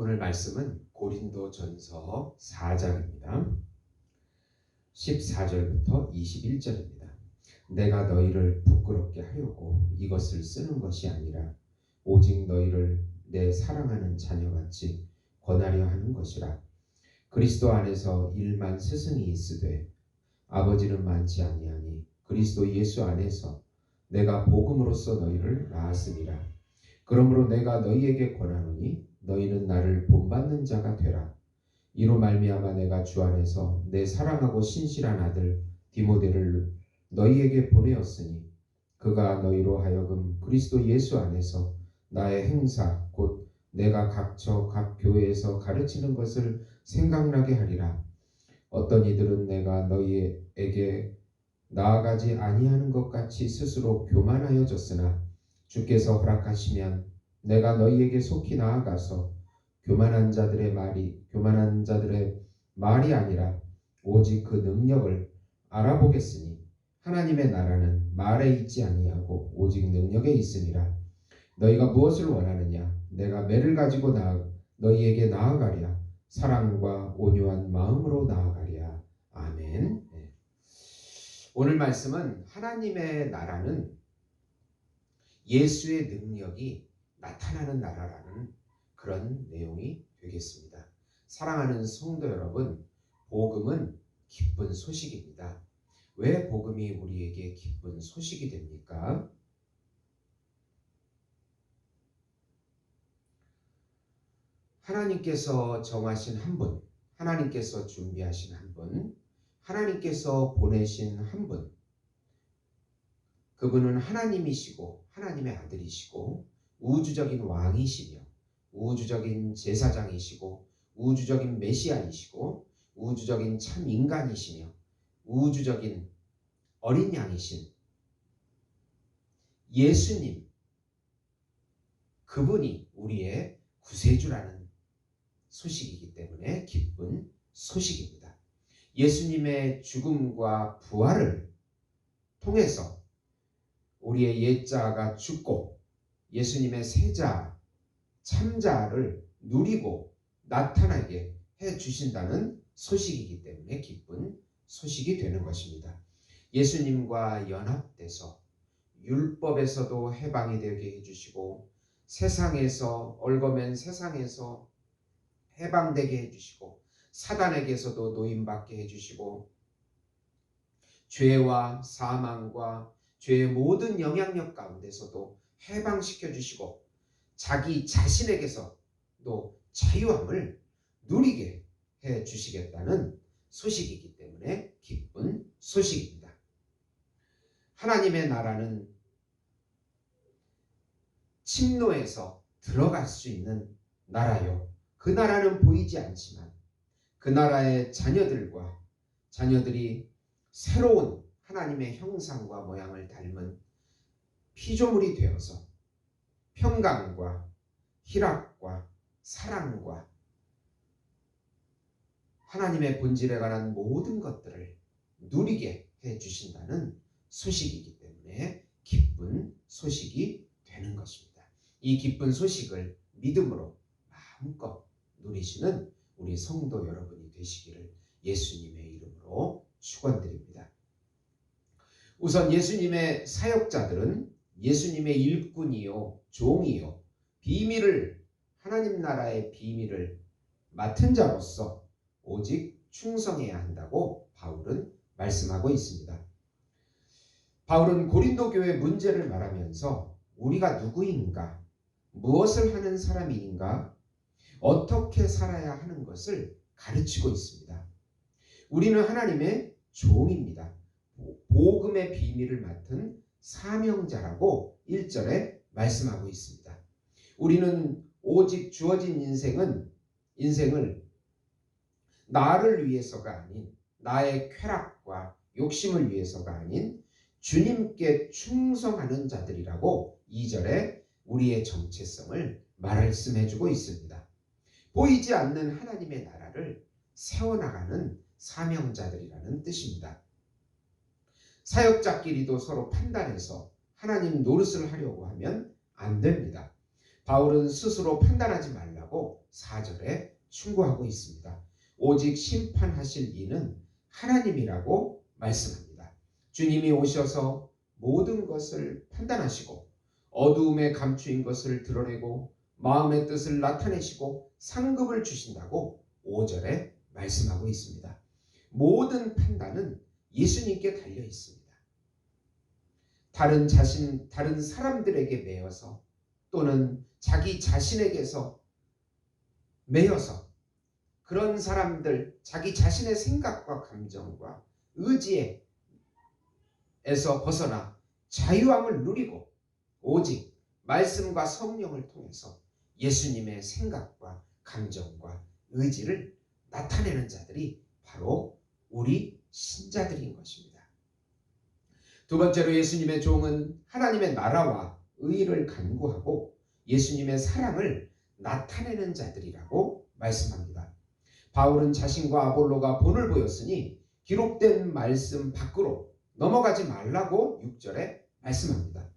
오늘 말씀은 고린도전서 4장입니다. 14절부터 21절입니다. 내가 너희를 부끄럽게 하려고 이것을 쓰는 것이 아니라 오직 너희를 내 사랑하는 자녀같이 권하려 하는 것이라. 그리스도 안에서 일만 스승이 있으되 아버지는 많지 아니하니 그리스도 예수 안에서 내가 복음으로써 너희를 낳았음이라. 그러므로 내가 너희에게 권하노니 너희는 나를 본받는 자가 되라. 이로 말미암아 내가 주 안에서 내 사랑하고 신실한 아들 디모데를 너희에게 보내었으니 그가 너희로 하여금 그리스도 예수 안에서 나의 행사 곧 내가 각처 각 교회에서 가르치는 것을 생각나게 하리라. 어떤 이들은 내가 너희에게 나아가지 아니하는 것 같이 스스로 교만하여졌으나 주께서 허락하시면 내가 너희에게 속히 나아가서 교만한 자들의 말이 아니라 오직 그 능력을 알아보겠으니 하나님의 나라는 말에 있지 아니하고 오직 능력에 있음이라. 너희가 무엇을 원하느냐? 내가 매를 가지고 너희에게 나아가랴. 사랑과 온유한 마음으로 나아가랴. 아멘. 오늘 말씀은 하나님의 나라는 예수의 능력이 나타나는 나라라는 그런 내용이 되겠습니다. 사랑하는 성도 여러분, 복음은 기쁜 소식입니다. 왜 복음이 우리에게 기쁜 소식이 됩니까? 하나님께서 정하신 한 분, 하나님께서 준비하신 한 분, 하나님께서 보내신 한 분, 그분은 하나님이시고 하나님의 아들이시고 우주적인 왕이시며 우주적인 제사장이시고 우주적인 메시아이시고 우주적인 참 인간이시며 우주적인 어린 양이신 예수님, 그분이 우리의 구세주라는 소식이기 때문에 기쁜 소식입니다. 예수님의 죽음과 부활을 통해서 우리의 옛자가 죽고 예수님의 세자, 참자를 누리고 나타나게 해주신다는 소식이기 때문에 기쁜 소식이 되는 것입니다. 예수님과 연합돼서 율법에서도 해방이 되게 해주시고 세상에서 얽어맨 세상에서 해방되게 해주시고 사단에게서도 노임받게 해주시고 죄와 사망과 죄의 모든 영향력 가운데서도 해방시켜 주시고 자기 자신에게서도 자유함을 누리게 해 주시겠다는 소식이기 때문에 기쁜 소식입니다. 하나님의 나라는 침노에서 들어갈 수 있는 나라요. 그 나라는 보이지 않지만 그 나라의 자녀들이 새로운 하나님의 형상과 모양을 닮은 피조물이 되어서 평강과 희락과 사랑과 하나님의 본질에 관한 모든 것들을 누리게 해주신다는 소식이기 때문에 기쁜 소식이 되는 것입니다. 이 기쁜 소식을 믿음으로 마음껏 누리시는 우리 성도 여러분이 되시기를 예수님의 이름으로 축원드립니다. 우선 예수님의 사역자들은 예수님의 일꾼이요 종이요 하나님 나라의 비밀을 맡은 자로서 오직 충성해야 한다고 바울은 말씀하고 있습니다. 바울은 고린도 교회 문제를 말하면서 우리가 누구인가, 무엇을 하는 사람인가, 어떻게 살아야 하는 것을 가르치고 있습니다. 우리는 하나님의 종입니다. 복음의 비밀을 맡은 사명자라고 1절에 말씀하고 있습니다. 우리는 오직 주어진 인생을 나를 위해서가 아닌 나의 쾌락과 욕심을 위해서가 아닌 주님께 충성하는 자들이라고 2절에 우리의 정체성을 말씀해주고 있습니다. 보이지 않는 하나님의 나라를 세워나가는 사명자들이라는 뜻입니다. 사역자끼리도 서로 판단해서 하나님 노릇을 하려고 하면 안 됩니다. 바울은 스스로 판단하지 말라고 4절에 충고하고 있습니다. 오직 심판하실 이는 하나님이라고 말씀합니다. 주님이 오셔서 모든 것을 판단하시고 어두움에 감추인 것을 드러내고 마음의 뜻을 나타내시고 상급을 주신다고 5절에 말씀하고 있습니다. 모든 판단은 예수님께 달려 있습니다. 다른 사람들에게 매여서 또는 자기 자신에게서 매여서 그런 사람들, 자기 자신의 생각과 감정과 의지에서 벗어나 자유함을 누리고 오직 말씀과 성령을 통해서 예수님의 생각과 감정과 의지를 나타내는 자들이 바로 우리 신자들인 것입니다. 두 번째로 예수님의 종은 하나님의 나라와 의를 간구하고 예수님의 사랑을 나타내는 자들이라고 말씀합니다. 바울은 자신과 아볼로가 본을 보였으니 기록된 말씀 밖으로 넘어가지 말라고 6절에 말씀합니다.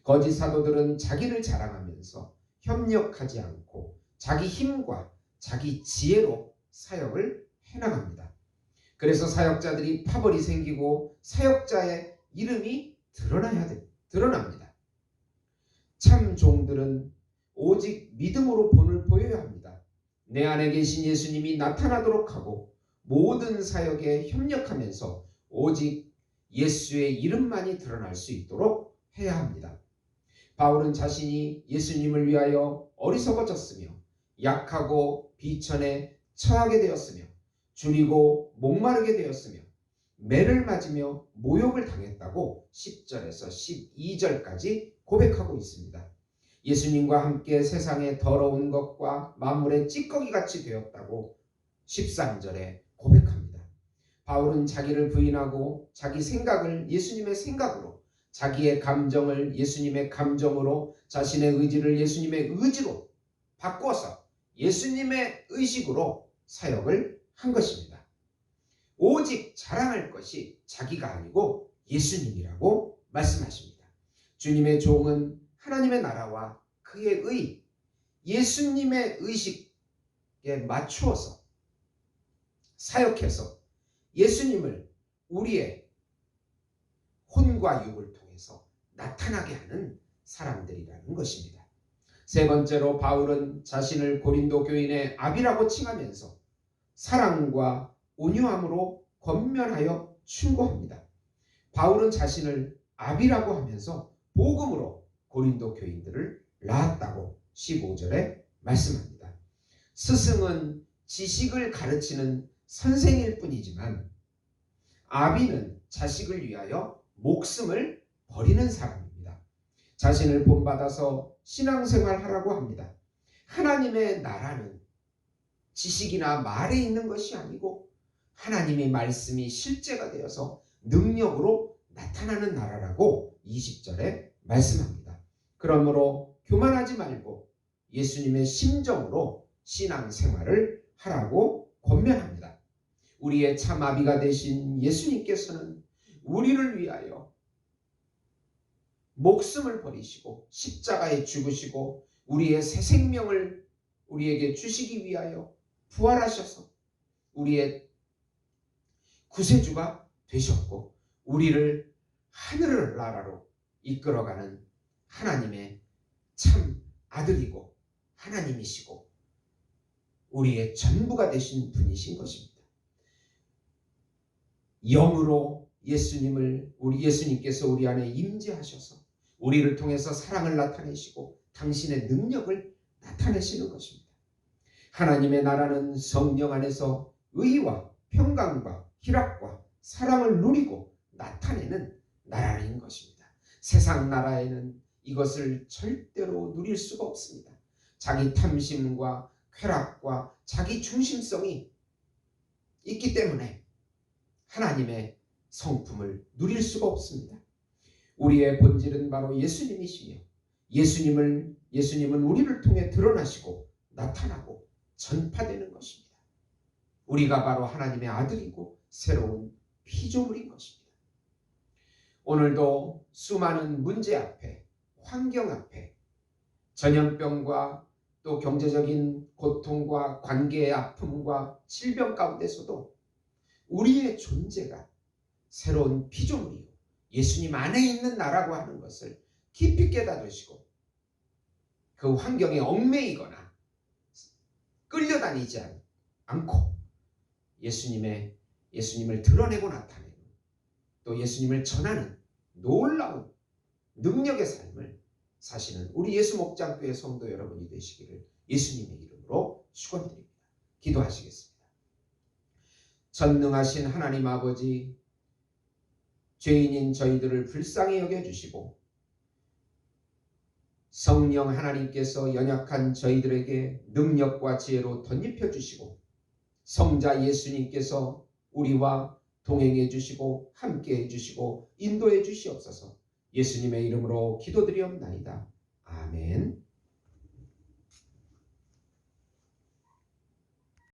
거짓 사도들은 자기를 자랑하면서 협력하지 않고 자기 힘과 자기 지혜로 사역을 해나갑니다. 그래서 사역자들이 파벌이 생기고 사역자의 이름이 드러납니다. 참 종들은 오직 믿음으로 본을 보여야 합니다. 내 안에 계신 예수님이 나타나도록 하고 모든 사역에 협력하면서 오직 예수의 이름만이 드러날 수 있도록 해야 합니다. 바울은 자신이 예수님을 위하여 어리석어졌으며 약하고 비천에 처하게 되었으며 줄이고 목마르게 되었으며 매를 맞으며 모욕을 당했다고 10절에서 12절까지 고백하고 있습니다. 예수님과 함께 세상의 더러운 것과 만물의 찌꺼기같이 되었다고 13절에 고백합니다. 바울은 자기를 부인하고 자기 생각을 예수님의 생각으로, 자기의 감정을 예수님의 감정으로, 자신의 의지를 예수님의 의지로 바꾸어서 예수님의 의식으로 사역을 한 것입니다. 오직 자랑할 것이 자기가 아니고 예수님이라고 말씀하십니다. 주님의 종은 하나님의 나라와 그의 의, 예수님의 의식에 맞추어서 사역해서 예수님을 우리의 혼과 육을 통해서 나타나게 하는 사람들이라는 것입니다. 세 번째로 바울은 자신을 고린도 교인의 아비라고 칭하면서 사랑과 온유함으로 권면하여 충고합니다. 바울은 자신을 아비라고 하면서 복음으로 고린도 교인들을 낳았다고 15절에 말씀합니다. 스승은 지식을 가르치는 선생일 뿐이지만 아비는 자식을 위하여 목숨을 버리는 사람입니다. 자신을 본받아서 신앙생활 하라고 합니다. 하나님의 나라는 지식이나 말에 있는 것이 아니고 하나님의 말씀이 실제가 되어서 능력으로 나타나는 나라라고 20절에 말씀합니다. 그러므로 교만하지 말고 예수님의 심정으로 신앙생활을 하라고 권면합니다. 우리의 참 아비가 되신 예수님께서는 우리를 위하여 목숨을 버리시고 십자가에 죽으시고 우리의 새 생명을 우리에게 주시기 위하여 부활하셔서 우리의 구세주가 되셨고 우리를 하늘 나라로 이끌어가는 하나님의 참 아들이고 하나님이시고 우리의 전부가 되신 분이신 것입니다. 영으로 예수님께서 우리 안에 임재하셔서 우리를 통해서 사랑을 나타내시고 당신의 능력을 나타내시는 것입니다. 하나님의 나라는 성령 안에서 의와 평강과 희락과 사랑을 누리고 나타내는 나라인 것입니다. 세상 나라에는 이것을 절대로 누릴 수가 없습니다. 자기 탐심과 쾌락과 자기 중심성이 있기 때문에 하나님의 성품을 누릴 수가 없습니다. 우리의 본질은 바로 예수님이시며 예수님은 우리를 통해 드러나시고 나타나고 전파되는 것입니다. 우리가 바로 하나님의 아들이고 새로운 피조물인 것입니다. 오늘도 수많은 문제 앞에, 환경 앞에, 전염병과 또 경제적인 고통과 관계의 아픔과 질병 가운데서도 우리의 존재가 새로운 피조물이요 예수님 안에 있는 나라고 하는 것을 깊이 깨달으시고 그 환경에 얽매이거나 끌려다니지 않고 예수님을 드러내고 나타내는 또 예수님을 전하는 놀라운 능력의 삶을 사시는 우리 예수 목장교회 성도 여러분이 되시기를 예수님의 이름으로 축원드립니다. 기도하시겠습니다. 전능하신 하나님 아버지, 죄인인 저희들을 불쌍히 여겨주시고 성령 하나님께서 연약한 저희들에게 능력과 지혜로 덧입혀 주시고 성자 예수님께서 우리와 동행해 주시고 함께 해 주시고 인도해 주시옵소서. 예수님의 이름으로 기도드리옵나이다. 아멘.